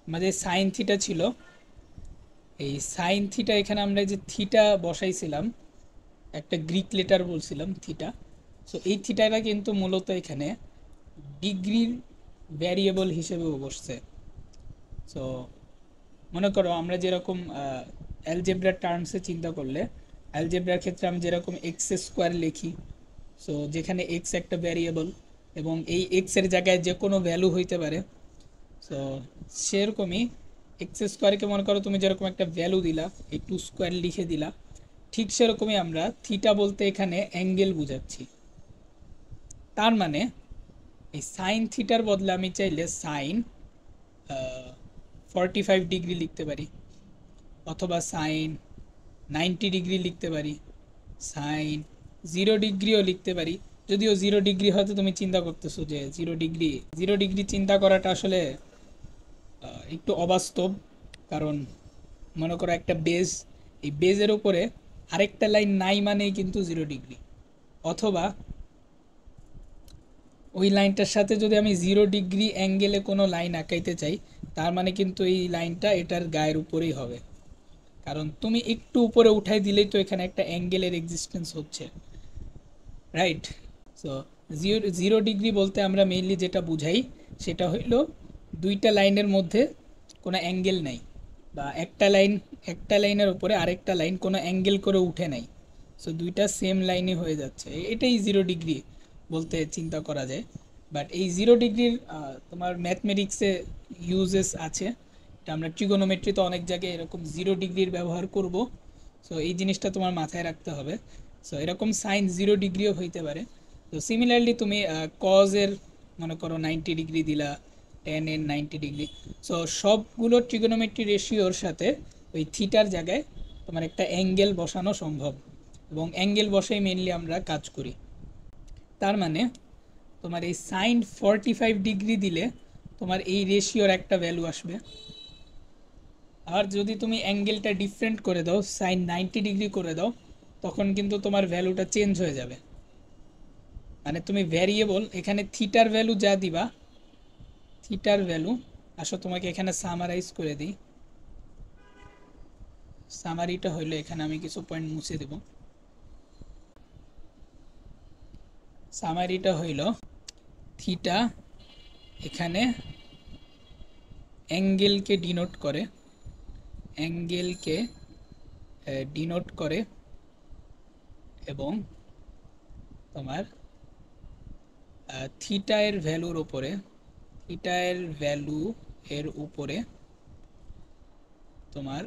আমাদের sine theta ছিল, এই সাইন থিটা এখানে আমরা যে থিটা বসাইছিলাম একটা গ্রিক লেটার বলছিলাম থিটা। সো এই থিটাটা কিন্তু মূলত এখানে ডিগ্রির ভ্যারিয়েবল হিসেবেও বসছে। সো মনে করো আমরা যেরকম অ্যালজেব্রার টার্মসে চিন্তা করলে, অ্যালজেব্রার ক্ষেত্রে আমি যেরকম এক্স স্কোয়ার লিখি, সো যেখানে এক্স একটা ভ্যারিয়েবল এবং এই এক্সের জায়গায় যে কোনো ভ্যালু হইতে পারে। সো সেরকমই এক্স স্কোয়ারকে মনে করো তুমি যেরকম একটা ভ্যালু দিলা, এই টু স্কোয়ার লিখে দিলা, ঠিক সেরকমই আমরা থিটা বলতে এখানে অ্যাঙ্গেল বুঝাচ্ছি। তার মানে এই সাইন থিটার বদলে আমি চাইলে সাইন 45 ডিগ্রি লিখতে পারি, অথবা সাইন 90 ডিগ্রি লিখতে পারি, সাইন 0 ডিগ্রিও লিখতে পারি। যদিও 0 ডিগ্রি হয়তো তুমি চিন্তা করতেছো যে 0 ডিগ্রি চিন্তা করাটা আসলে একটু অবাস্তব। কারণ মনে করো একটা বেজ, এই বেজের উপরে আরেকটা লাইন নাই মানেই কিন্তু 0 ডিগ্রি। অথবা ওই লাইনটার সাথে যদি আমি 0 ডিগ্রি অ্যাঙ্গেলে কোনো লাইন আঁকাইতে চাই, তার মানে কিন্তু এই লাইনটা এটার গায়ের উপরেই হবে। কারণ তুমি একটু উপরে উঠাই দিলেই তো এখানে একটা অ্যাঙ্গেলের এক্সিস্টেন্স হচ্ছে, রাইট? সো 0 ডিগ্রি বলতে আমরা মেইনলি যেটা বুঝাই সেটা হইলো দুইটা লাইনের মধ্যে কোনো অ্যাঙ্গেল নাই, বা একটা লাইনের উপরে আরেকটা লাইন কোনো অ্যাঙ্গেল করে উঠে নাই। সো দুইটা সেম লাইনই হয়ে যাচ্ছে, এটাই 0 ডিগ্রি বলতে চিন্তা করা যায়। বাট এই 0 ডিগ্রির তোমার ম্যাথমেটিক্সে ইউজেস আছে, এটা আমরা ট্রিগোনোমেট্রিতে অনেক জায়গায় এরকম 0 ডিগ্রির ব্যবহার করব। সো এই জিনিসটা তোমার মাথায় রাখতে হবে। সো এরকম সাইন 0 ডিগ্রিও হইতে পারে। তো সিমিলারলি তুমি কজের মনে করো 90 ডিগ্রি দিলা, টেনের 90 ডিগ্রি। সো সবগুলো ট্রিগোনোমেট্রি রেশিওর সাথে ওই থিটার জায়গায় তোমার একটা অ্যাঙ্গেল বসানো সম্ভব, এবং অ্যাঙ্গেল বসেই মেনলি আমরা কাজ করি। তার মানে তোমার এই সাইন 45 ডিগ্রি দিলে তোমার এই রেশিওর একটা ভ্যালু আসবে। আর যদি তুমি অ্যাঙ্গেলটা ডিফারেন্ট করে দাও, সাইন 90 ডিগ্রি করে দাও, তখন কিন্তু তোমার ভ্যালুটা চেঞ্জ হয়ে যাবে। মানে তুমি ভ্যারিয়েবল এখানে থিটার ভ্যালু যা দিবা, থিটার ভ্যালু, আসো তোমাকে এখানে সামারাইজ করে দিই। সামারিটা হইলো এখানে আমি কিছু পয়েন্ট মুছে দেব। সামারিটা হইল থিটা এখানে অ্যাঙ্গেলকে ডিনোট করে, অ্যাঙ্গেলকে ডিনোট করে, এবং তোমার থিটা এর ভ্যালুর উপরে, থিটা এর ভ্যালু এর উপরে তোমার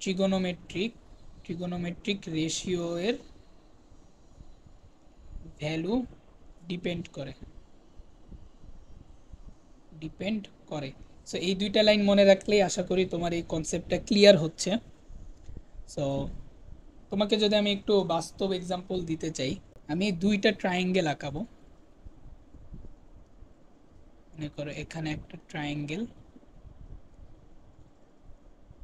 ট্রিগোনোমেট্রিক রেশিও এর ভ্যালু ডিপেন্ড করে। সো এই দুইটা লাইন মনে রাখলেই আশা করি তোমার এই কনসেপ্টটা ক্লিয়ার হচ্ছে। সো তোমাকে যদি আমি একটু বাস্তব এক্সাম্পল দিতে চাই, আমি দুইটা ট্রায়াঙ্গেল আঁকাবো। মনে করো এখানে একটা ট্রায়াঙ্গেল,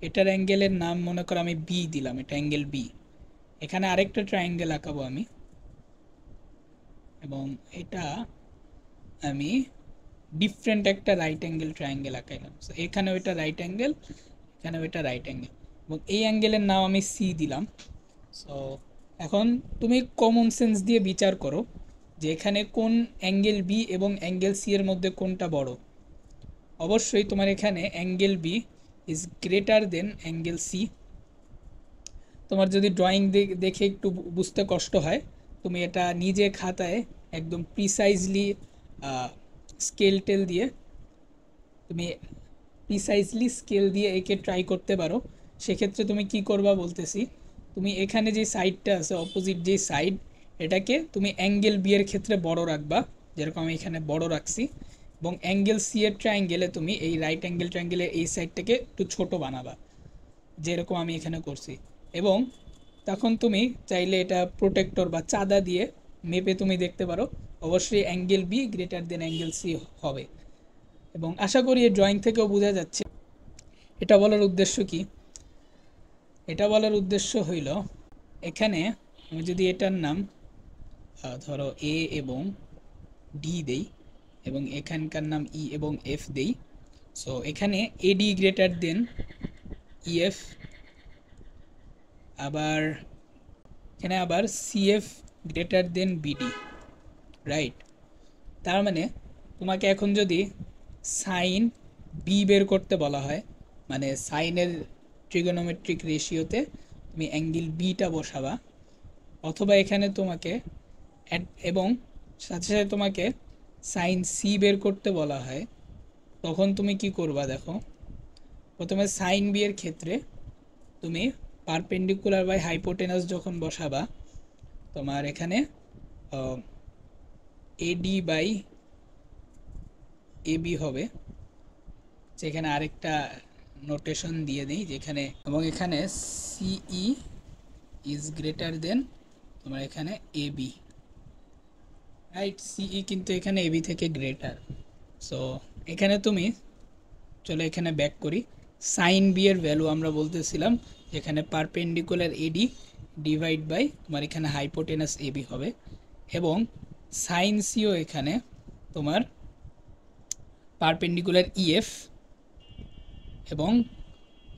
এটার অ্যাঙ্গেলের নাম মনে করো আমি বি দিলাম, এটা অ্যাঙ্গেল বি। এখানে আরেকটা ট্রায়াঙ্গেল আঁকাবো আমি, এবং এটা আমি ডিফারেন্ট একটা রাইট অ্যাঙ্গেল ট্রায়াঙ্গেল আঁকাইলাম। সো এখানে ওইটা রাইট অ্যাঙ্গেল, এখানে ওইটা রাইট অ্যাঙ্গেল, এবং এই অ্যাঙ্গেলের নাম আমি সি দিলাম। সো এখন তুমি কমন সেন্স দিয়ে বিচার করো যে এখানে কোন অ্যাঙ্গেল বি এবং অ্যাঙ্গেল সি এর মধ্যে কোনটা বড়। অবশ্যই তোমার এখানে angle B is greater than angle C. তোমার যদি ড্রয়িং দেখে একটু বুঝতে কষ্ট হয়, তুমি এটা নিজে খাতায় একদম প্রিসাইজলি স্কেল দিয়ে একে ট্রাই করতে পারো। সেক্ষেত্রে তুমি কি করবা বলতেছি, তুমি এখানে যে সাইডটা আছে, অপোজিট যে সাইড, এটাকে তুমি অ্যাঙ্গেল বি এর ক্ষেত্রে বড় রাখবা, যেরকম আমি এখানে বড় রাখছি, এবং অ্যাঙ্গেল সি এর ট্রায়াঙ্গেলে তুমি এই রাইট অ্যাঙ্গেল ট্রায়াঙ্গেলের এই সাইডটাকে একটু ছোট বানাবা, যেরকম আমি এখানে করছি। এবং তখন তুমি চাইলে এটা প্রোটেক্টর বা চাঁদা দিয়ে মেপে তুমি দেখতে পারো, অবশ্যই angle B greater than angle C হবে। এবং আশা করি এই ড্রয়িং থেকেও বোঝা যাচ্ছে এটা বলার উদ্দেশ্য কি। এটা বলার উদ্দেশ্য হইল, এখানে আমি যদি এটার নাম ধরো এ এবং ডি দেই, এবং এখানকার নাম ই এবং এফ দেই। সো এখানে এডি গ্রেটার দেন ইএফ, আবার এখানে আবার CF greater than BD, right? তার মানে তোমাকে এখন যদি সাইন বি বের করতে বলা হয়, মানে সাইনের ট্রিগোনোমেট্রিক রেশিওতে তুমি অ্যাঙ্গেল বিটা বসাবা, অথবা এখানে তোমাকে এবং সাথে সাথে তোমাকে সাইন সি বের করতে বলা হয়, তখন তুমি কি করবা দেখো। প্রথমে সাইন বি এর ক্ষেত্রে তুমি পারপেন্ডিকুলার বাই হাইপোটেনাস যখন বসাবা, তোমার এখানে এডি বাই এবি হবে, যেখানে আরেকটা নোটেশন দিয়ে দিই যেখানে, এবং এখানে সিই ইজ গ্রেটার দেন তোমার এখানে এবি, রাইট? সিই কিন্তু এখানে এবি থেকে গ্রেটার। সো এখানে তুমি চলো এখানে ব্যাক করি। সাইন বি এর ভ্যালু আমরা বলতেছিলাম যেখানে পারপেন্ডিকুলার এডি ডিভাইড বাই তোমার এখানে হাইপোটেনাস এবি হবে, এবং সাইন সিও এখানে তোমার পারপেন্ডিকুলার ইএফ এবং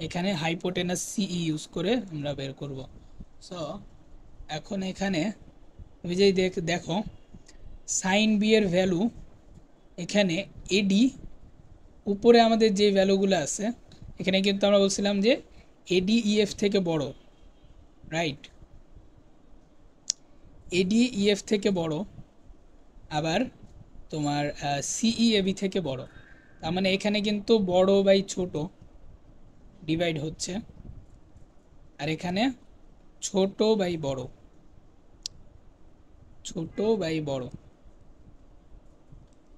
এখানে হাইপোটেনাস সিই ইউজ করে আমরা বের করব। সো এখন এখানে তুমি যদি দেখো সাইন বি এর ভ্যালু এখানে এডি উপরে আমাদের যে ভ্যালুগুলো আছে, এখানে কিন্তু আমরা বলছিলাম যে এডি ইএফ থেকে বড়, রাইট? এডি ইএফ থেকে বড়, আবার তোমার সিই এবি থেকে বড়। তার মানে এখানে কিন্তু বড় বাই ছোট ডিভাইড হচ্ছে, আর এখানে ছোট বাই বড়, ছোট বাই বড়,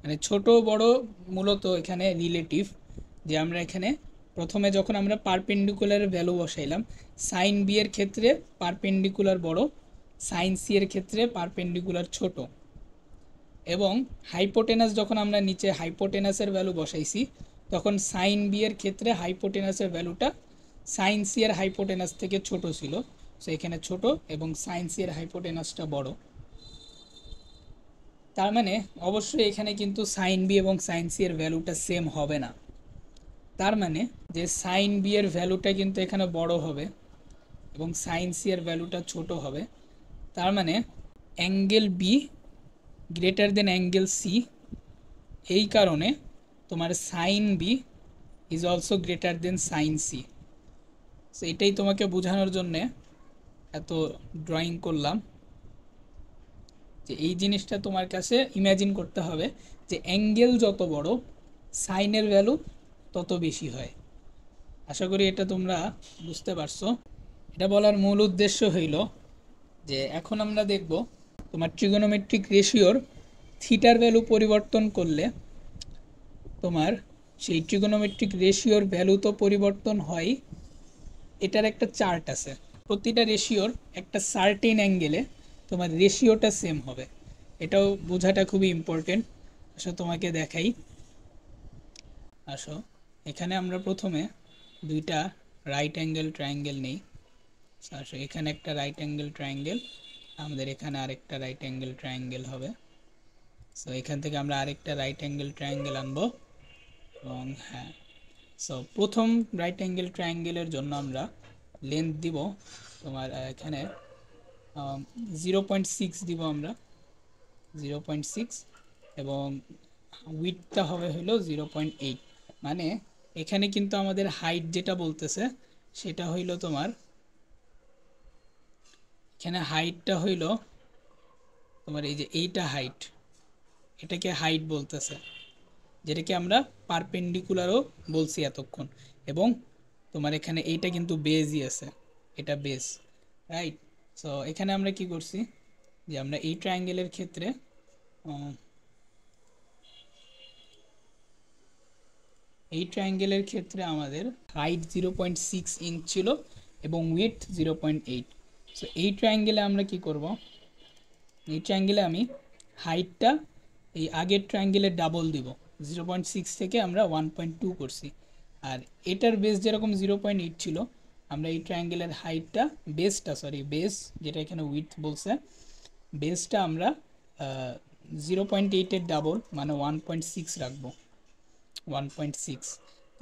মানে ছোট বড় মূলত এখানে রিলেটিভ। যে আমরা এখানে প্রথমে যখন আমরা পারপেন্ডিকুলার ভ্যালু বসাইলাম, সাইন বি এর ক্ষেত্রে পারপেন্ডিকুলার বড়, সাইন সি এর ক্ষেত্রে পারপেন্ডিকুলার ছোট, এবং হাইপোটেনাস যখন আমরা নিচে হাইপোটেনাসের ভ্যালু বসাইছি, তখন সাইন বি এর ক্ষেত্রে হাইপোটেনাসের ভ্যালুটা সাইন সি এর হাইপোটেনাস থেকে ছোট ছিল, সো এখানে ছোট, এবং সাইন সি এর হাইপোটেনাসটা বড়। তার মানে অবশ্যই এখানে কিন্তু সাইন বি এবং সাইন সি এর ভ্যালুটা সেম হবে না। তার মানে যে সাইন বি এর ভ্যালুটা কিন্তু এখানে বড় হবে এবং সাইন সি এর ভ্যালুটা ছোট হবে। তার মানে angle B greater than angle C, এই কারণে তোমার sine B is also greater than sine C. So এটাই তোমাকে বোঝানোর জন্যে এত ড্রয়িং করলাম, যে এই জিনিসটা তোমার কাছে ইমাজিন করতে হবে যে অ্যাঙ্গেল যত বড় সাইনের ভ্যালু তত বেশি হয়। আশা করি এটা তোমরা বুঝতে পারছো। এটা বলার মূল উদ্দেশ্য হইল যে এখন আমরা দেখব তোমার ট্রিগোনোমেট্রিক রেশিওর থিটার ভ্যালু পরিবর্তন করলে তোমার সেই ট্রিগোনোমেট্রিক রেশিওর ভ্যালু তো পরিবর্তন হয়, এটার একটা চার্ট আছে। প্রতিটা রেশিওর একটা সার্টেন অ্যাঙ্গেলে তোমার রেশিওটা সেম হবে, এটাও বোঝাটা খুবই ইম্পর্টেন্ট। আসো তোমাকে দেখাই। আসো এখানে আমরা প্রথমে দুইটা রাইট অ্যাঙ্গেল ট্রায়াঙ্গেল নেই। আসো এখানে একটা রাইট অ্যাঙ্গেল ট্রায়াঙ্গেল, আমাদের এখানে আরেকটা রাইট অ্যাঙ্গেল ট্রায়াঙ্গেল হবে। সো এখান থেকে আমরা আরেকটা রাইট অ্যাঙ্গেল ট্রায়াঙ্গেল আনবো, এবং হ্যাঁ, সো প্রথম রাইট অ্যাঙ্গেল ট্রায়াঙ্গেলের জন্য আমরা লেন্থ দিব তোমার এখানে 0.6 দিব আমরা, 0.6, এবং উইডথটা হবে হলো 0.8। মানে এখানে কিন্তু আমাদের হাইট যেটা বলতেছে সেটা হইল তোমার, এখানে হাইটটা হইল তোমার এই যে এইটা হাইট, এটাকে হাইট বলতেছে, যেটাকে আমরা পারপেন্ডিকুলারও বলছি এতক্ষণ, এবং তোমার এখানে এইটা কিন্তু বেজই আছে, এটা বেস, রাইট? সো এখানে আমরা কি করছি যে আমরা এই ট্রায়াঙ্গেলের ক্ষেত্রে আমাদের হাইট 0.6 ইঞ্চ ছিল এবং উইডথ 0.8। সো এই ট্রায়াঙ্গেলে আমরা কি করব, এই ট্রায়াঙ্গেলে আমি হাইটটা এই আগের ট্রায়াঙ্গেলের ডাবল দিব, 0.6 থেকে আমরা 1.2 করছি, আর এটার বেস যেরকম 0.8 ছিল, আমরা এই ট্রায়াঙ্গেলের হাইটটা বেস যেটা এখানে উইডথ বলছে, বেসটা আমরা 0.8-এর ডাবল মানে 1.6 রাখবো, 1.6।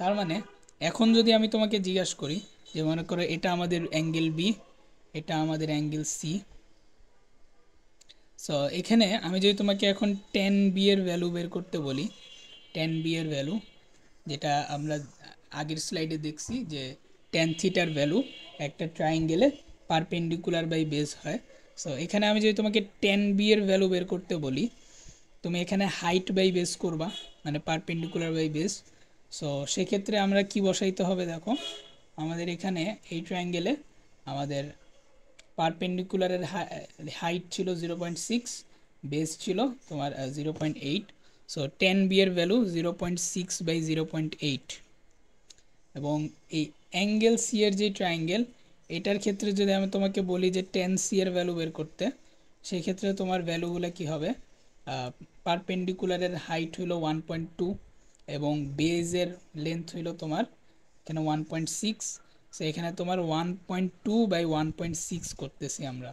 তার মানে এখন যদি আমি তোমাকে জিজ্ঞাসা করি যে মনে করো এটা আমাদের অ্যাঙ্গেল বি, এটা আমাদের অ্যাঙ্গেল সি। সো এখানে আমি যদি তোমাকে এখন 10b এর ভ্যালু বের করতে বলি, 10b এর ভ্যালু যেটা আমরা আগের স্লাইডে দেখছি যে tan থিটার ভ্যালু একটা ট্রায়াঙ্গেলে পারপেন্ডিকুলার বাই বেস হয়। সো এখানে আমি যদি তোমাকে 10b এর ভ্যালু বের করতে বলি, তুমি এখানে হাইট বাই বেস করবা মানে পারপেন্ডিকুলার বাই বেস। সো সেক্ষেত্রে আমরা কি বসাইতে হবে দেখো, আমাদের এখানে এই ট্রায়াঙ্গেলে আমাদের পারপেন্ডিকুলারের হাইট ছিল 0.6, বেস ছিল তোমার 0.8। সো 10b এর ভ্যালু 0.6 বাই 0.8। এবং এই অ্যাঙ্গেল সি এর যে ট্রায়াঙ্গেল, এটার ক্ষেত্রে যদি আমি তোমাকে বলি যে 10c এর ভ্যালু বের করতে, সেই ক্ষেত্রে তোমার ভ্যালুগুলো কি হবে, পারপেন্ডিকুলারের হাইট হইল 1.2 এবং বেজের লেন্থ হইল তোমার এখানে 1.6। সো এখানে তোমার 1.2 বাই 1.6 করতেছি আমরা।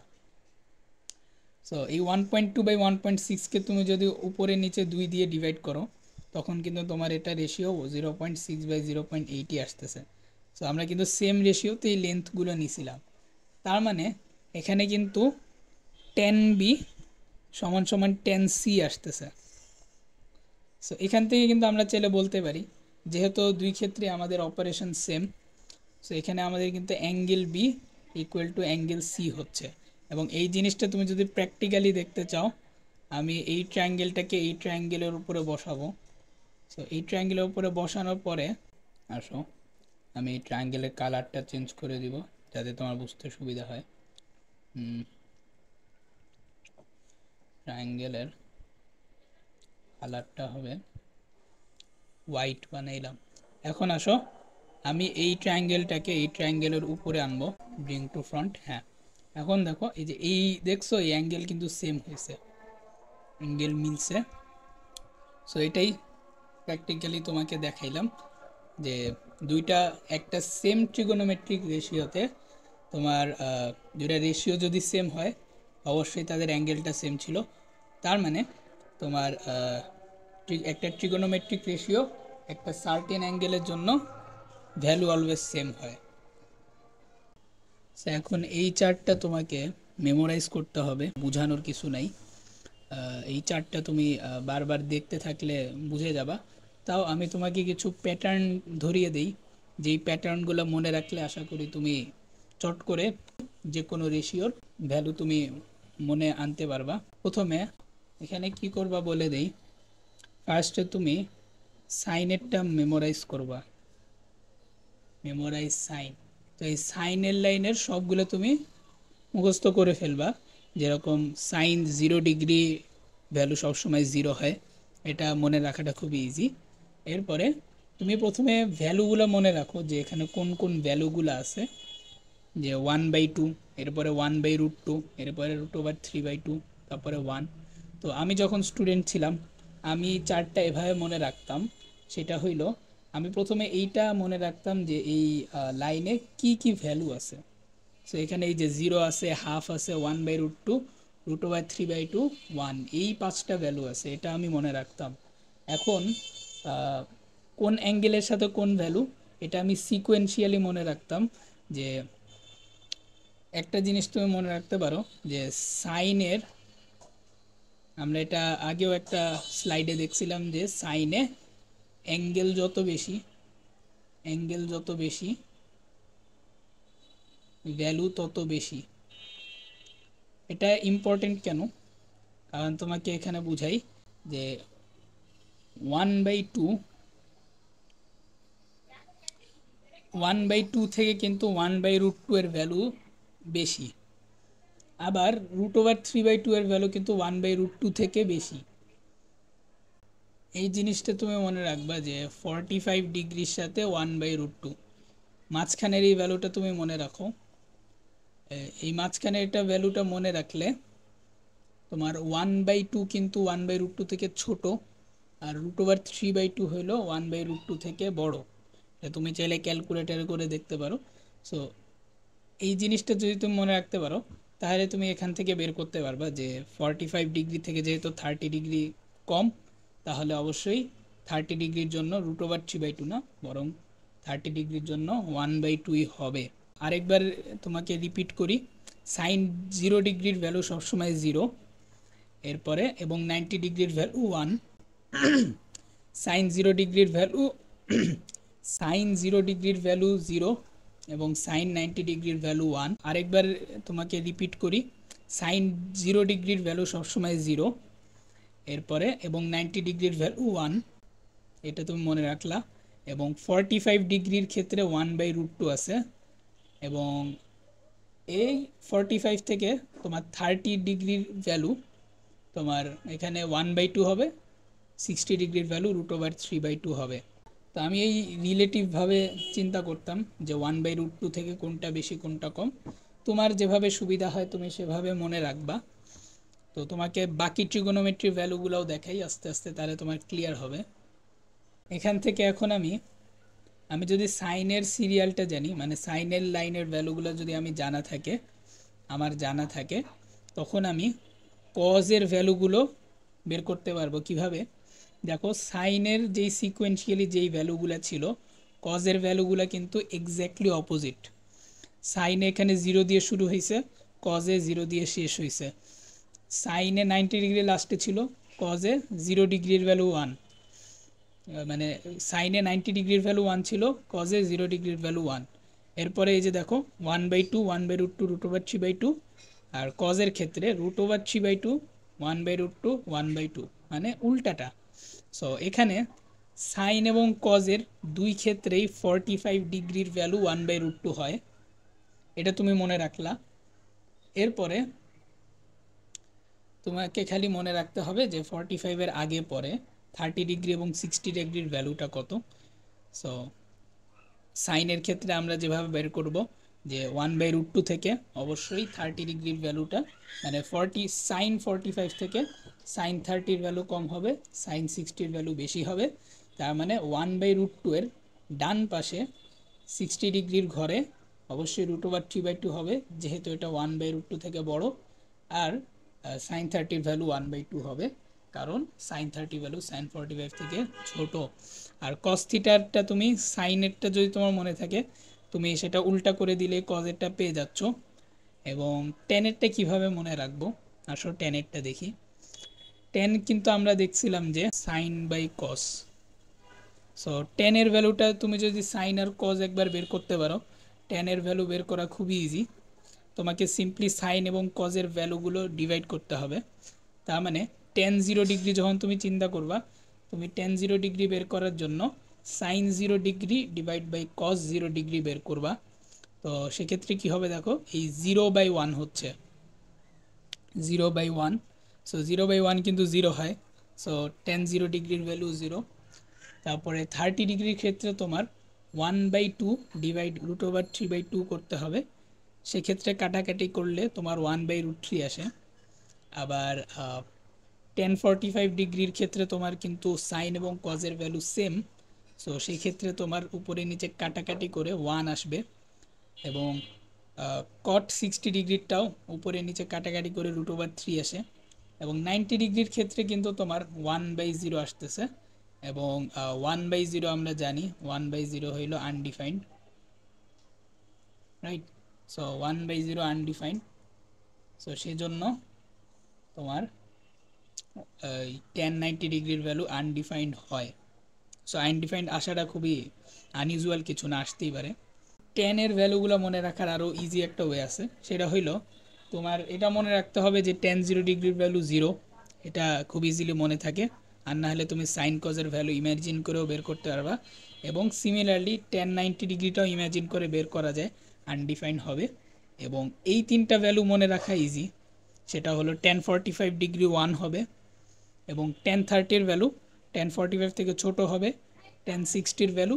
সো এই 1.2 বাই 1.6কে তুমি যদি উপরে নিচে 2 দিয়ে ডিভাইড করো, তখন কিন্তু তোমার এটা রেশিও 0.6 বাই 0.8 আসতেছে। সো আমরা কিন্তু সেম রেশিওতে এই লেন্থগুলো নিছিলাম। তার মানে এখানে কিন্তু 10b সমান সমান 10c আসতেছে। সো এখান থেকে কিন্তু আমরা চাইলে বলতে পারি যেহেতু দুই ক্ষেত্রে আমাদের অপারেশন সেম, সো এখানে আমাদের কিন্তু angle B equal to angle C হচ্ছে। এবং এই জিনিসটা তুমি যদি প্র্যাকটিক্যালি দেখতে চাও, আমি এই ট্রায়াঙ্গেলটাকে এই ট্রায়াঙ্গেলের উপরে বসাবো। সো এই ট্রায়াঙ্গেলের উপরে বসানোর পরে আসো আমি এই ট্রায়াঙ্গেলের কালারটা চেঞ্জ করে দিব যাতে তোমার বুঝতে সুবিধা হয়। ট্রায়াঙ্গেলের কালারটা হবে হোয়াইট বানাইলাম। এখন আসো আমি এই ট্রায়াঙ্গেলটাকে এই ট্রায়াঙ্গেলের উপরে আনবো, ব্রিং টু ফ্রন্ট। হ্যাঁ, এখন দেখো এই যে এই দেখছো এই অ্যাঙ্গেল কিন্তু সেম হয়েছে, অ্যাঙ্গেল মিলছে। সো এটাই প্র্যাকটিক্যালি তোমাকে দেখাইলাম যে দুইটা একটা সেম ট্রিগোনোমেট্রিক রেশিওতে তোমার দুইটা রেশিও যদি সেম হয় অবশ্যই তাদের অ্যাঙ্গেলটা সেম ছিল। তার মানে তোমার একটা ট্রিগোনোমেট্রিক রেশিও একটা সার্টেন অ্যাঙ্গেলের জন্য ভ্যালু অলওয়েজ সেম হয়। এখন এই চার্টটা তোমাকে মেমোরাইজ করতে হবে, বোঝানোর কিছু নাই। এই চার্টটা তুমি বারবার দেখতে থাকলে বুঝে যাবা। তাও আমি তোমাকে কিছু প্যাটার্ন ধরিয়ে দিই, যেই প্যাটার্নগুলো মনে রাখলে আশা করি তুমি চট করে যে কোনো রেশিওর ভ্যালু তুমি মনে আনতে পারবা। প্রথমে এখানে কি করবা বলে দেই, ফার্স্টে তুমি সাইনেরটা মেমোরাইজ করবা, মেমোরাইজ সাইন। তো এই সাইনের লাইনের সবগুলো তুমি মুখস্থ করে ফেলবা, যেরকম সাইন 0 ডিগ্রি ভ্যালু সবসময় 0 হয়, এটা মনে রাখাটা খুবই ইজি। এরপরে তুমি প্রথমে ভ্যালুগুলো মনে রাখো যে এখানে কোন কোন ভ্যালুগুলো আছে, যে 1/2, এরপরে 1/√2, এরপরে √3/2, তারপরে 1। তো আমি যখন স্টুডেন্ট ছিলাম আমি চারটা এভাবে মনে রাখতাম। সেটা হইল আমি প্রথমে এইটা মনে রাখতাম যে এই লাইনে কি কি ভ্যালু আছে। সো এখানে এই যে 0 আছে, হাফ আছে, 1/√2, √3/2, 1, এই 5টা ভ্যালু আছে, এটা আমি মনে রাখতাম। এখন কোন অ্যাঙ্গেলের সাথে কোন ভ্যালু এটা আমি সিকোয়েন্সিয়ালি মনে রাখতাম। যে একটা জিনিস তুমি মনে রাখতে পারো যে সাইনের, আমরা এটা আগেও একটা স্লাইডে দেখছিলাম যে সাইনে অ্যাঙ্গেল যত বেশি ভ্যালু তত বেশি। এটা ইম্পর্টেন্ট কেন, কারণ তোমাকে এখানে বুঝাই যে 1/2 থেকে কিন্তু 1/√2 এর ভ্যালু বেশি, আবার √3/2 এর ভ্যালু কিন্তু 1/√2 থেকে বেশি। এই জিনিসটা তুমি মনে রাখবা যে 45 ডিগ্রির সাথে 1/√2, মাঝখানের এই ভ্যালুটা তুমি মনে রাখো। এই মাঝখানে এটা ভ্যালুটা মনে রাখলে তোমার 1/2 কিন্তু 1/√2 থেকে ছোট, আর √3/2 হলো 1/√2 থেকে বড়। এটা তুমি চাইলে ক্যালকুলেটারে করে দেখতে পারো। সো এই জিনিসটা যদি তুমি মনে রাখতে পারো তাহলে তুমি এখান থেকে বের করতে পারবা যে 45 ডিগ্রি থেকে যেহেতু 30 ডিগ্রি কম, তাহলে অবশ্যই 30 ডিগ্রির জন্য √3/2 না, বরং 30 ডিগ্রির জন্য 1/2ই হবে। আরেকবার তোমাকে রিপিট করি, সাইন 0 ডিগ্রির ভ্যালু সবসময় 0, এরপরে এবং 90 ডিগ্রির ভ্যালু 1, সাইন 0 ডিগ্রির ভ্যালু সাইন 0 ডিগ্রির ভ্যালু 0 এবং সাইন 90 ডিগ্রির ভ্যালু 1। আরেকবার তোমাকে রিপিট করি, সাইন 0 ডিগ্রির ভ্যালু সবসময় 0, এরপরে এবং 90 ডিগ্রির ভ্যালু 1, এটা তুমি মনে রাখলা। এবং 45 ডিগ্রির ক্ষেত্রে 1/√2 আছে, এবং এই 45 থেকে তোমার 30 ডিগ্রির ভ্যালু তোমার এখানে 1/2 হবে, 60 ডিগ্রির ভ্যালু √3/2 হবে। তো আমি এই রিলেটিভভাবে চিন্তা করতাম যে 1/√2 থেকে কোনটা বেশি কোনটা কম। তোমার যেভাবে সুবিধা হয় তুমি সেভাবে মনে রাখবা। তো তোমাকে বাকি ট্রিগোনোমেট্রি ভ্যালুগুলোও দেখাই আস্তে আস্তে, তাহলে তোমার ক্লিয়ার হবে। এখান থেকে এখন আমি যদি সাইনের সিরিয়ালটা জানি, মানে সাইনের লাইনের ভ্যালুগুলো যদি আমার জানা থাকে, তখন আমি কজের ভ্যালুগুলো বের করতে পারবো কিভাবে। দেখো, সাইনের যেই সিকোয়েন্সিয়ালি যেই ভ্যালুগুলো ছিল, কজের ভ্যালুগুলো কিন্তু এক্স্যাক্টলি অপোজিট। সাইনে এখানে 0 দিয়ে শুরু হয়েছে, কজে 0 দিয়ে শেষ হয়েছে। সাইনে 90 ডিগ্রি লাস্টে ছিল, কজে 0 ডিগ্রির ভ্যালু 1, মানে সাইনে 90 ডিগ্রির ভ্যালু 1 ছিল, কজে 0 ডিগ্রির ভ্যালু 1। এরপরে এই যে দেখো 1/2, 1/√2, √3/2, আর কজের ক্ষেত্রে √3/2, 1/√2, 1/2, মানে উল্টাটা। সো এখানে সাইন এবং কজের দুই ক্ষেত্রেই 45 ডিগ্রির ভ্যালু 1/√2 হয়, এটা তুমি মনে রাখলা। এরপরে তোমাকে খালি মনে রাখতে হবে যে 45-এর আগে পরে 30 ডিগ্রি এবং 60 ডিগ্রির ভ্যালুটা কত। সো সাইনের ক্ষেত্রে আমরা যেভাবে বের করব যে 1/√2 থেকে অবশ্যই 30 ডিগ্রির ভ্যালুটা, মানে সাইন 45 থেকে সাইন 30-র ভ্যালু কম হবে, সাইন 60-র ভ্যালু বেশি হবে। তার মানে 1/√2 এর ডান পাশে 60 ডিগ্রির ঘরে অবশ্যই √3/2 হবে, যেহেতু এটা 1/√2 থেকে বড়। আর সাইন 30-র ভ্যালু 1/2 হবে, কারণ সাইন 30 ভ্যালু সাইন 45 থেকে ছোট। আর কস থিটারটা তুমি সাইনেরটা যদি তোমার মনে থাকে, তুমি সেটা উল্টা করে দিলে কজেরটা পেয়ে যাচ্ছ। এবং টেনেরটা কিভাবে মনে রাখবো, আসলে টেনেরটা দেখি। টেন কিন্তু আমরা দেখছিলাম যে সাইন বাই কস। সো টেনের ভ্যালুটা তুমি যদি সাইন আর কজ একবার বের করতে পারো, টেনের ভ্যালু বের করা খুবই ইজি। তোমাকে সিম্পলি সাইন এবং কজের ভ্যালুগুলো ডিভাইড করতে হবে। তার মানে টেন 0 ডিগ্রি যখন তুমি চিন্তা করবা, তুমি টেন 0 ডিগ্রি বের করার জন্য sine 0 degree divide by cos 0 degree বের করবা। তো সেক্ষেত্রে কি হবে দেখো, এই 0/1 হচ্ছে 0/1। সো 0/1 কিন্তু 0 হয়, সো টেন 0 ডিগ্রির ভ্যালু 0। তারপরে 30 ডিগ্রির ক্ষেত্রে তোমার 1/2 ডিভাইড √3/2 করতে হবে, সেক্ষেত্রে কাটাকাটি করলে তোমার 1/√3 আসে। আবার 1045 ডিগ্রির ক্ষেত্রে তোমার কিন্তু সাইন এবং কজের ভ্যালু সেম, সো সেই ক্ষেত্রে তোমার উপরে নিচে কাটাকাটি করে 1 আসবে। এবং কট 60 ডিগ্রিরটাও উপরে নিচে কাটাকাটি করে √3 আসে। এবং 90 ডিগ্রির ক্ষেত্রে কিন্তু তোমার 1/0 আসতেছে, এবং 1/0 আমরা জানি 1/0 হইল undefined, right. So 1/0 undefined, so সেই জন্য তোমার 1090 ডিগ্রির ভ্যালু আনডিফাইন্ড হয়। সো আনডিফাইন্ড আসাটা খুবই আনইউজুয়াল কিছু না, আসতেই পারে। টেনের ভ্যালুগুলো মনে রাখার আরও ইজি একটা ওয়ে আছে, সেটা হইল তোমার এটা মনে রাখতে হবে যে টেন 0 ডিগ্রির ভ্যালু 0, এটা খুব ইজিলি মনে থাকে। আর না হলে তুমি সাইন কজের ভ্যালু ইমাজিন করেও বের করতে পারবা। এবং সিমিলারলি 1090 ডিগ্রিটাও ইমাজিন করে বের করা যায়, আনডিফাইন্ড হবে। এবং এই তিনটা ভ্যালু মনে রাখা ইজি, সেটা হলো 1045 ডিগ্রি 1 হবে, এবং 1030-র ভ্যালু 1045 থেকে ছোট হবে, 1060-র ভ্যালু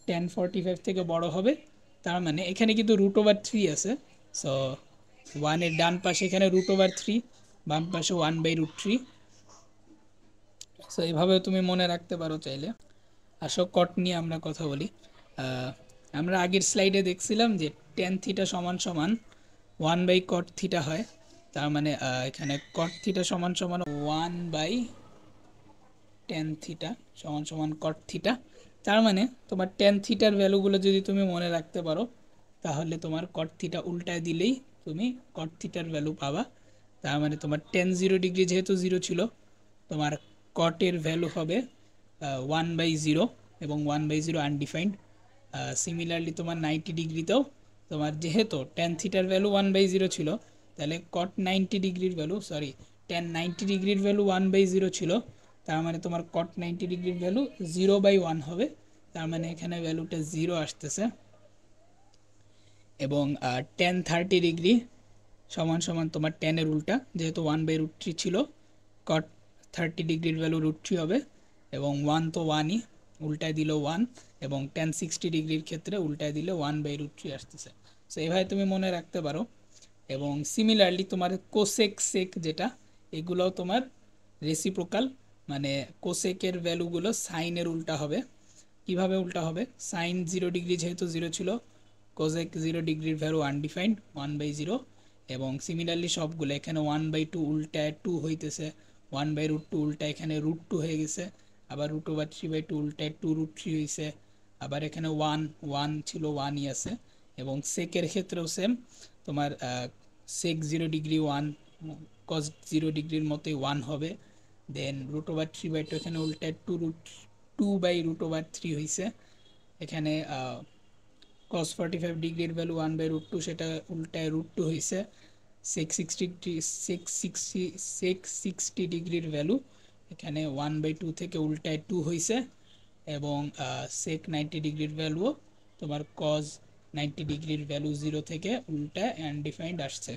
1045 থেকে বড় হবে। তার মানে এখানে কিন্তু √3 আছে, সো 1-এর ডান পাশে এখানে √3, বাম পাশে 1/√3। সো এইভাবে তুমি মনে রাখতে পারো চাইলে। আসো কট নিয়ে আমরা কথা বলি। আমরা আগের স্লাইডে দেখছিলাম যে টেন থিটা সমান সমান 1/cot থিটা হয়, তার মানে এখানে cot থিটা সমান সমান 1/tan থিটা সমান সমান cot থিটা। তার মানে তোমার tan থিটার ভ্যালুগুলো যদি তুমি মনে রাখতে পারো, তাহলে তোমার cot থিটা উল্টায় দিলেই তুমি cot থিটার ভ্যালু পাবা। তার মানে তোমার tan 0 ডিগ্রি যেহেতু 0 ছিল, তোমার cot এর ভ্যালু হবে 1/0, এবং 1/0 আনডিফাইন্ড। সিমিলারলি তোমার 90 ডিগ্রিতেও তোমার যেহেতু tan থিটার ভ্যালু 1/0 ছিল, তাহলে cot 90 ডিগ্রির ভ্যালু tan 90 ডিগ্রির ভ্যালু 1/0 ছিল, তার মানে তোমার cot 90 ডিগ্রির ভ্যালু 0/1 হবে। তার মানে এখানে ভ্যালুটা 0 আসতেছে। এবং tan 30 ডিগ্রি সমান সমান তোমার tan এর উল্টা, যেহেতু 1/√3 ছিল, cot 30 ডিগ্রির ভ্যালু √3 হবে, এবং 1 তো 1ই, উল্টায় দিল 1, এবং tan 60 ডিগ্রির ক্ষেত্রে উল্টায় দিলে 1/√3 আসতেছে। সো এভাবে তুমি মনে রাখতে পারো। এবং সিমিলারলি তোমার কোসেক সেক যেটা, এগুলোও তোমার রেসিপ্রোকাল, মানে কোসেকের ভ্যালুগুলো সাইনের উল্টা হবে। কিভাবে উল্টা হবে? সাইন 0 ডিগ্রি যেহেতু 0 ছিল, কোসেক 0 ডিগ্রির ভ্যালু আনডিফাইন্ড 1/0, এবং সিমিলারলি সবগুলো এখানে 1/2 উল্টায় 2 হইতেছে, 1/√2 উল্টা এখানে √2 হয়ে গেছে, আবার √3/2 উল্টায় 2√3 হয়েছে, আবার এখানে 1 ছিল 1ই আছে। এবং সেকের ক্ষেত্রেও সেম, তোমার সেক 0 ডিগ্রি 1, কস 0 ডিগ্রির মতোই 1 হবে। দেন √3/2 এখানে উল্টায় 2/√3 হয়েছে। এখানে cos 45 ডিগ্রির ভ্যালু 1/√2, সেটা উল্টায় √2 হয়েছে। sec 60 ডিগ্রির ভ্যালু এখানে 1/2 থেকে উল্টায় 2 হয়েছে। এবং sec 90 ডিগ্রির ভ্যালুও তোমার cos 90 ডিগ্রির ভ্যালু 0 থেকে উল্টায় আনডিফাইন্ড আসছে।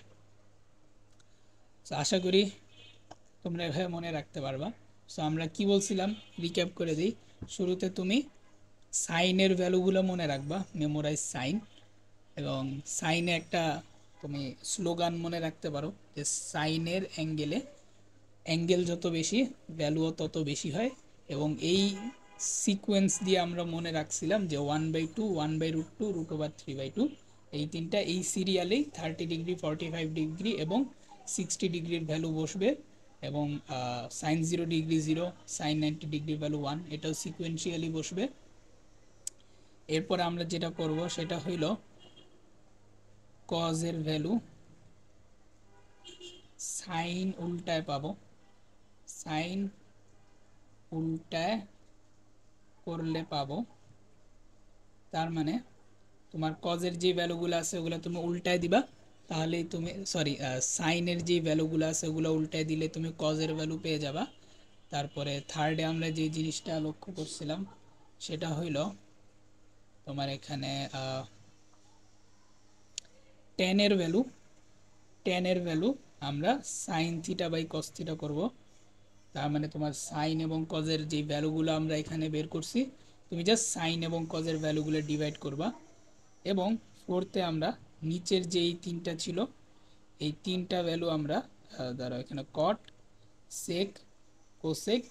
সো আশা করি তোমরা এভাবে মনে রাখতে পারবা। সো আমরা কি বলছিলাম, রিক্যাপ করে দিই। শুরুতে তুমি সাইনের ভ্যালুগুলো মনে রাখবা, মেমোরাইজ সাইন। এবং সাইনে একটা তুমি স্লোগান মনে রাখতে পারো যে সাইনের অ্যাঙ্গেল যত বেশি, ভ্যালুও তত বেশি হয়। এবং এই সিকোয়েন্স দিয়ে আমরা মনে রাখছিলাম যে 1/2, 1/√2, √3/2, এই তিনটা এই সিরিয়ালেই 30 ডিগ্রি, 45 ডিগ্রি এবং 60 ডিগ্রির ভ্যালু বসবে। এবং সাইন 0 ডিগ্রি 0, সাইন 90 ডিগ্রির ভ্যালু 1, এটাও সিকোয়েন্সিয়ালি বসবে। এরপর আমরা যেটা করব সেটা হইল কজের ভ্যালু সাইন উল্টায় পাবো। সাইন উল্টায় করলে পাবো, তার মানে তোমার কজের যে ভ্যালুগুলো আছে ওগুলো তুমি উল্টায় দিবা, তাহলেই তুমি সাইনের যে ভ্যালুগুলো আছে ওগুলো উল্টায় দিলে তুমি কজের ভ্যালু পেয়ে যাবা। তারপরে থার্ডে আমরা যে জিনিসটা লক্ষ্য করছিলাম সেটা হইল তোমার এখানে টেনের ভ্যালু আমরা sine theta by cos theta করবো। তার মানে তোমার সাইন এবং কজের যে ভ্যালুগুলো আমরা এখানে বের করছি, তুমি জাস্ট সাইন এবং কজের ভ্যালুগুলো ডিভাইড করবা। এবং ফোর্থে আমরা নিচের যে এই তিনটা ছিল, এই তিনটা ভ্যালু আমরা দাঁড়াও এখানে কট, সেক, কোসেক,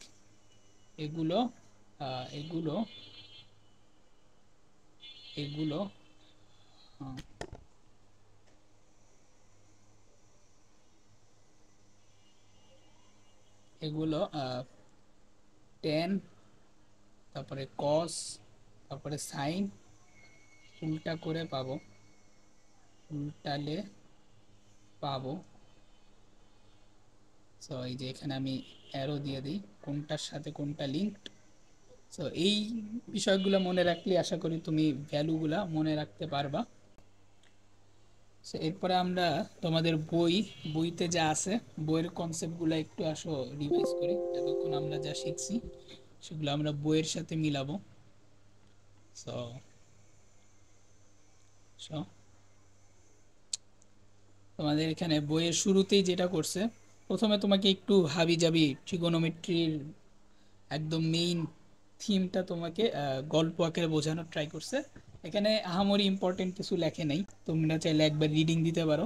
এগুলো এগুলো এগুলো এগুলো টেন, তারপরে কস, তারপরে সাইন উল্টা করে পাবো, উল্টালে পাবো। সো এই যে এখানে আমি অ্যারো দিয়ে দিই কোনটার সাথে কোনটা লিঙ্কড। সো এই বিষয়গুলো মনে রাখলে আশা করি তুমি ভ্যালুগুলা মনে রাখতে পারবা। সো এরপরে আমরা তোমাদের বইতে যা আছে বইয়ের কনসেপ্টগুলো একটু আসো রিভাইজ করি। এতক্ষণ আমরা যা শিখছি সেগুলো আমরা বইয়ের সাথে মিলাবো। সো সো তোমাদের এখানে বইয়ের শুরুতেই যেটা করছে, প্রথমে তোমাকে একটু হাবিজাবি ট্রিগোনোমেট্রির একদম মেইন থিমটা তোমাকে গল্প আকারে বোঝানোর ট্রাই করছে। এখানে আহামরি ইম্পর্টেন্ট কিছু লেখে নাই, তোমরা চাইলে একবার রিডিং দিতে পারো।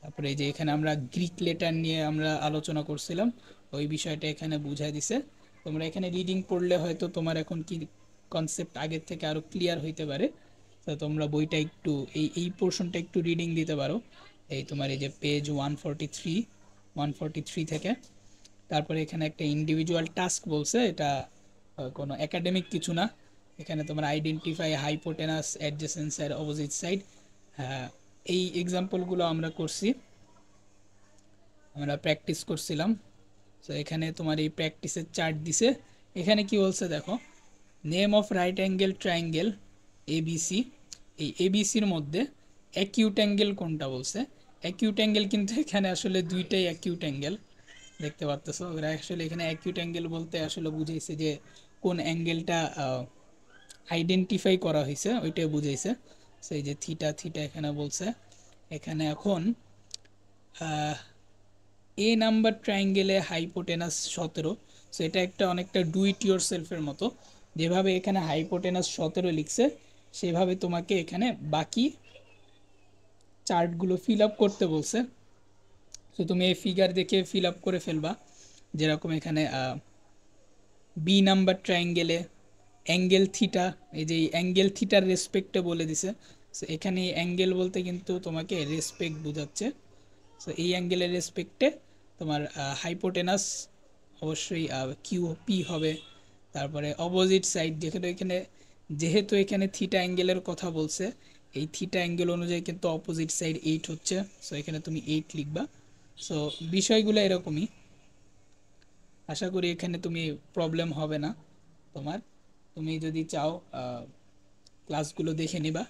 তারপরে এই যে এখানে আমরা গ্রিক লেটার নিয়ে আমরা আলোচনা করছিলাম, ওই বিষয়টা এখানে বুঝাই দিছে। তোমরা এখানে রিডিং পড়লে হয়তো তোমার এখন কি কনসেপ্ট আগের থেকে আরও ক্লিয়ার হইতে পারে। তো তোমরা বইটা একটু এই পোর্শনটা একটু রিডিং দিতে পারো। এই তোমার এই যে পেজ 143 থেকে। তারপরে এখানে একটা ইন্ডিভিজুয়াল টাস্ক বলছে, এটা কোনো একাডেমিক কিছু না। এখানে তোমার identify hypotenuse adjacent side opposite side, এই এক্সাম্পলগুলো আমরা করছি, আমরা প্র্যাকটিস করছিলাম। সো এখানে তোমার এই প্র্যাকটিসের চার্ট দিছে। এখানে কি বলছে দেখো, name of right angle triangle ABC, এই এবিসির মধ্যে অ্যাকিউট অ্যাঙ্গেল কোনটা বলছে। অ্যাকিউট অ্যাঙ্গেল কিন্তু এখানে আসলে দুইটাই অ্যাকিউট অ্যাঙ্গেল দেখতে পারতেছো। ওরা আসলে এখানে অ্যাকিউট অ্যাঙ্গেল বলতে আসলে বুঝাইছে যে কোন অ্যাঙ্গেলটা আইডেন্টিফাই করা হয়েছে ওইটাই বুঝাইছে। সেই যে থিটা থিটা এখানে বলছে। এখানে এখন এ নাম্বার ট্রায়াঙ্গেলে হাইপোটেনাস 17। সো এটা একটা অনেকটা ডু ইট ইয়োর সেলফের মতো, যেভাবে এখানে হাইপোটেনাস 17 লিখছে সেভাবে তোমাকে এখানে বাকি চার্টগুলো ফিল আপ করতে বলছে। তো তুমি এই ফিগার দেখে ফিল আপ করে ফেলবা। যেরকম এখানে বি নাম্বার ট্রায়াঙ্গেলে অ্যাঙ্গেল থিটা, এই যে অ্যাঙ্গেল থিটার রেসপেক্টে বলে দিছে। সো এখানে অ্যাঙ্গেল বলতে কিন্তু তোমাকে রেসপেক্ট বোঝাচ্ছে। সো এই অ্যাঙ্গেলের রেসপেক্টে তোমার হাইপোটেনাস অবশ্যই কিউ পি হবে। তারপরে অপোজিট সাইড যেহেতু এখানে থিটা অ্যাঙ্গেলের কথা বলছে, এই থিটা অ্যাঙ্গেল অনুযায়ী কিন্তু অপোজিট সাইড 8 হচ্ছে। সো এখানে তুমি 8 লিখবা। সো বিষয়গুলো এরকমই, আশা করি এখানে তুমি প্রবলেম হবে না তোমার। তুমি যদি চাও ক্লাসগুলো দেখে নিবা।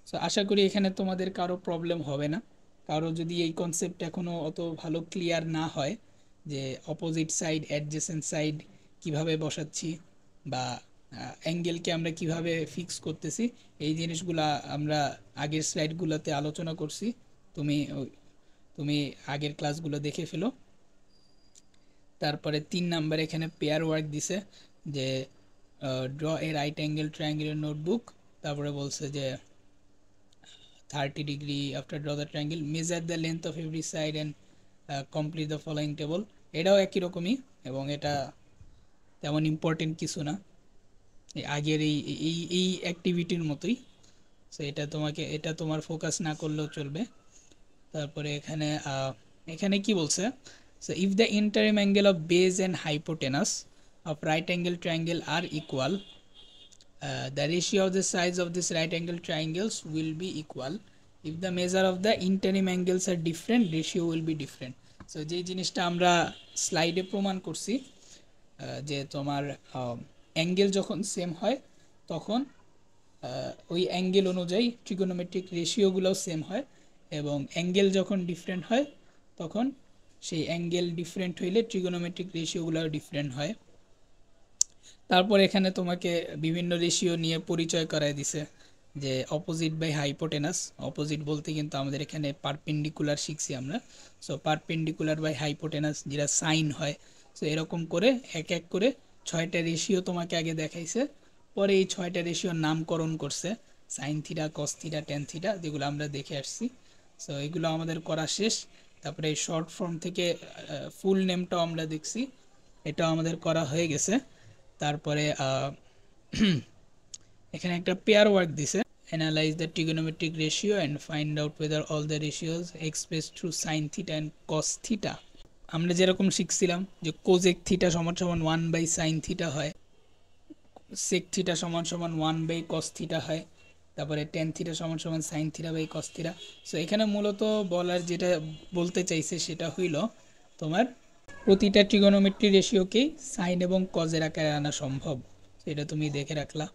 সো আশা করি এখানে তোমাদের কারো প্রবলেম হবে না। কারো যদি এই কনসেপ্ট এখনও অত ভালো ক্লিয়ার না হয় যে অপোজিট সাইড অ্যাডজেসেন্ট সাইড কিভাবে বসাচ্ছি বা অ্যাঙ্গেলকে আমরা কিভাবে ফিক্স করতেছি, এই জিনিসগুলো আমরা আগের স্লাইডগুলোতে আলোচনা করছি। তুমি তুমি আগের ক্লাসগুলো দেখে ফেলো। তারপরে 3 নাম্বার এখানে পেয়ার ওয়ার্ক দিছে যে ড্র এ রাইট অ্যাঙ্গেল ট্রায়াঙ্গেলের নোটবুক। তারপরে বলছে যে 30 degree after draw the triangle, measure the length of every side and complete the following table। এটাও একই রকমই এবং এটা তেমন ইম্পর্টেন্ট কিছু না, আগের এই অ্যাক্টিভিটির মতোই। সো এটা তোমার ফোকাস না করলেও চলবে। তারপরে এখানে কি বলছে, so if the interim angle of base and hypotenuse of right angle triangle are equal, the ratio of the sides of this right angle triangles will be equal. If the measure of the interim angles are different, ratio will be different. So যে জিনিসটা আমরা স্লাইডে প্রমাণ করছি যে তোমার angle যখন same হয় তখন ওই অ্যাঙ্গেল অনুযায়ী ট্রিগোনোমেট্রিক রেশিওগুলোও সেম হয়, এবং অ্যাঙ্গেল যখন ডিফারেন্ট হয় তখন সেই অ্যাঙ্গেল ডিফারেন্ট হইলে ট্রিগোনোমেট্রিক রেশিওগুলোও ডিফারেন্ট হয়। তারপর এখানে তোমাকে বিভিন্ন রেশিও নিয়ে পরিচয় করায় দিছে যে অপোজিট বাই হাইপোটেনাস। অপোজিট বলতে কিন্তু আমাদের এখানে পারপেন্ডিকুলার শিখছি আমরা। সো পারপেন্ডিকুলার বাই হাইপোটেনাস যেটা সাইন হয়। সো এরকম করে এক এক করে 6টা রেশিও তোমাকে আগে দেখাইছে, পরে এই 6টা রেশিওর নামকরণ করছে, sine theta, cos theta, tan theta, যেগুলো আমরা দেখে আসছি। সো এগুলো আমাদের করা শেষ। তারপরে এই শর্ট ফর্ম থেকে ফুল নেমটাও আমরা দেখছি, এটাও আমাদের করা হয়ে গেছে। তারপরে এখানে একটা পেয়ার ওয়ার্ক দিছে, analyse the trigonometric ratio and find out weather all the ratios express through sine theta and cos theta. আমরা যেরকম শিখছিলাম যে কোজেক থিটা সমান সমান 1 বাই সাইন থিটা হয়, সেক থিটা সমান সমান 1 বাই কস থিটা হয়, তারপরে টেন থিটা সমান সমান sine theta by cos theta. So এখানে মূলত যেটা বলতে চাইছে সেটা হইল তোমার প্রতিটা ট্রিগোনোমেট্রি রেশিওকেই সাইন এবং কজের আকারে আনা সম্ভব। এটা তুমি দেখে রাখলা।